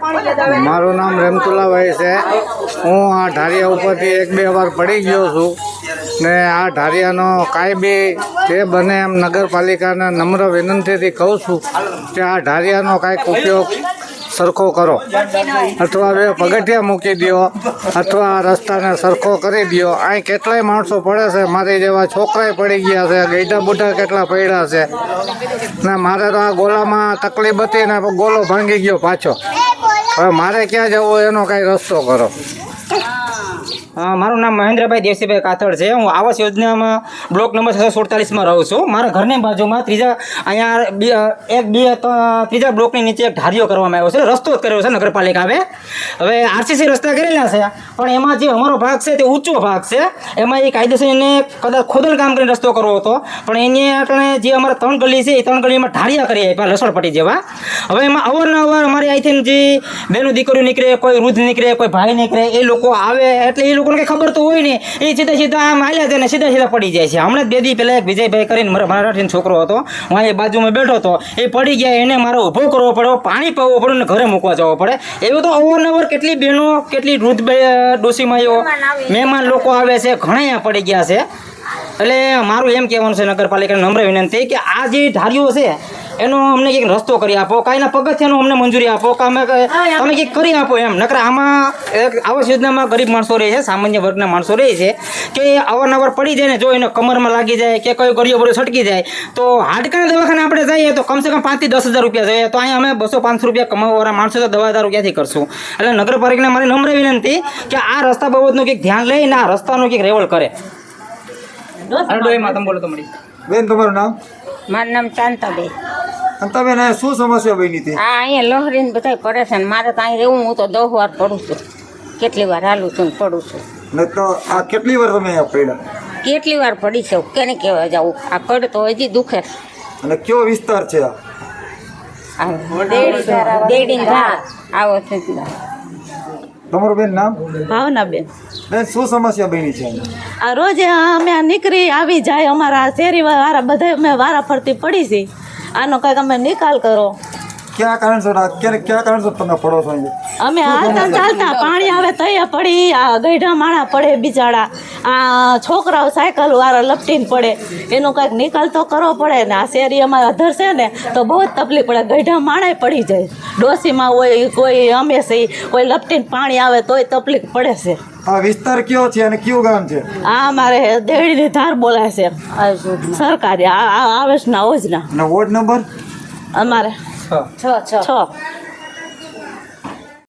મારું નામ રેમતુલાભાઈ છે। હું આ ઢારિયા ઉપરથી 1-2 વાર પડી ગયો છું ને આ ઢારિયાનો કાંઈ બી જે બને એમ નગરપાલિકાને નમ્ર વિનંતીથી કહું છું કે આ ઢારિયાનો કાંઈક ઉપયોગ સરખો કરો, અથવા બે પગથિયા મૂકી દો, અથવા રસ્તાને સરખો કરી દો। અહીં કેટલાય માણસો પડે છે, મારી જેવા છોકરાય પડી ગયા છે, ગઈઢા બુઢા કેટલા પડ્યા છે ને મારે તો આ ગોલામાં તકલીફ હતી ને ગોલો ભાંગી ગયો પાછો। હવે મારે ક્યાં જવું એનો કાંઈ રસ્તો કરો। મારું નામ મહેન્દ્રભાઈ દેવસીભાઈ કાથડ છે। હું આવાસ યોજનામાં બ્લોક નંબર 647માં રહું છું। મારા ઘરની બાજુમાં ત્રીજા બ્લોકની નીચે એક ઢારિયો કરવામાં આવ્યો છે, રસ્તો જ કર્યો છે નગરપાલિકાએ। હવે આરસીસી રસ્તા કરેલા છે, પણ એમાં જે અમારો ભાગ છે તે ઊંચો ભાગ છે, એમાં એ કાયદેસર એને કદાચ ખોદલ કામ કરીને રસ્તો કરવો હતો, પણ એને આપણે જે અમારા 3 ગલી છે એ 3 ગલીમાં ઢારિયા કરી આપ્યા લસણપટ્ટી જેવા। હવે એમાં અવારનવાર અમારી અહીંથી જે બેનો દીકરીઓ નીકળે, કોઈ વૃદ્ધ નીકળે, કોઈ ભાઈ નીકળે, એ લોકો આવે એટલે એ લોકોને કંઈ ખબર તો હોય ને, એ સીધા આમ હાલ્યા જાય ને સીધા પડી જાય છે। હમણાં જ 2 દી પહેલાં એક વિજયભાઈ કરીને મરાઠીનો છોકરો હતો, હું અહીં બાજુમાં બેઠો હતો, એ પડી ગયા, એને મારો ઊભો કરવો પડે, પાણી પાવવું પડે ને ઘરે મૂકવા જવો પડે। એવું તો અવારનવાર કેટલી બહેનો, કેટલી વૃદ્ધ ડોસીમાઈઓ, મહેમાન લોકો આવે છે, ઘણા અહીંયા પડી ગયા છે। એટલે મારું એમ કહેવાનું છે નગરપાલિકાને નમ્ર વિનંતી કે આ જે ઢારિયો છે એનો અમને કંઈક રસ્તો કરી આપો, કાંઈના પગથિયાનું અમને મંજૂરી આપો, કે તમે કંઈક કરી આપો એમ। નકર આમાં આવાસ યોજનામાં ગરીબ માણસો રહે છે, સામાન્ય વર્ગના માણસો રહે છે કે અવારનવાર પડી જાય ને, જો એને કમરમાં લાગી જાય કે કોઈ ગળીઓ બળીઓ છટકી જાય તો હાડકાના દવાખાને આપણે જઈએ તો કમસે કમ 5 થી 10 હજાર રૂપિયા જોઈએ, તો અહીંયા અમે 200-500 રૂપિયા કમાવાવાળા માણસો તો દવાદારો ક્યાંથી કરશું? એટલે નગરપાલિકાને મારી નમ્ર વિનંતી કે આ રસ્તા બાબતનું કંઈક ધ્યાન લઈને આ રસ્તાનું કંઈક રેવલ કરે। તમે બોલો તો મળી બેન, તમારું નામ? મારું નામ શાંતાબેન। શાંતાબેન, શું સમસ્યા બની હતી? હા, અહીંયા લહરીને બધા પડે છે ને મારે તો અહીં રહેવું, હું તો 10 વાર પડું છું, કેટલી વાર હાલું છું ને પડું છું। ને તો આ કેટલી વાર તમે અહીંયા પડ્યા? કેટલી વાર પડી છે, કેને કહેવા જાવું? આ કડ તો હજી દુખે। અને કયો વિસ્તાર છે આ? દેડીને ધાર આવો છે। તમારું બેન નામ? ભાવનાબેન। બેન, શું સમસ્યા બની છે? આ રોજ અમે નીકળી આવી જાય, અમારા શેરી વાળા બધા અમે વારા ફરતી પડી છે, આનો કંઈક અમે નિકાલ કરો। ક્યાં કારણસર તમે પડો છો અહીંયા? અમે હાલતા ચાલતા પાણી આવે તૈયાર પડી, આ ગઈઢા માણા પડે બિચારા, આ છોકરાઓ સાયકલ વાળા લપટીને પડે, એનો કંઈક નિકાલ તો કરવો પડે ને। આ શેરી અમારા અધર છે ને તો બહુ જ તકલીફ પડે, ગઈઢા માણા પડી જાય, ડોસીમાં હોય, કોઈ અમે છે, કોઈ લપટીને પાણી આવે તોય તકલીફ પડે છે। આ વિસ્તાર કયો છે અને કયું ગામ છે? આ અમારે દેડીની ધાર બોલાય છે, સરકારી આવેશના યોજના। અને વોર્ડ નંબર? અમારે 6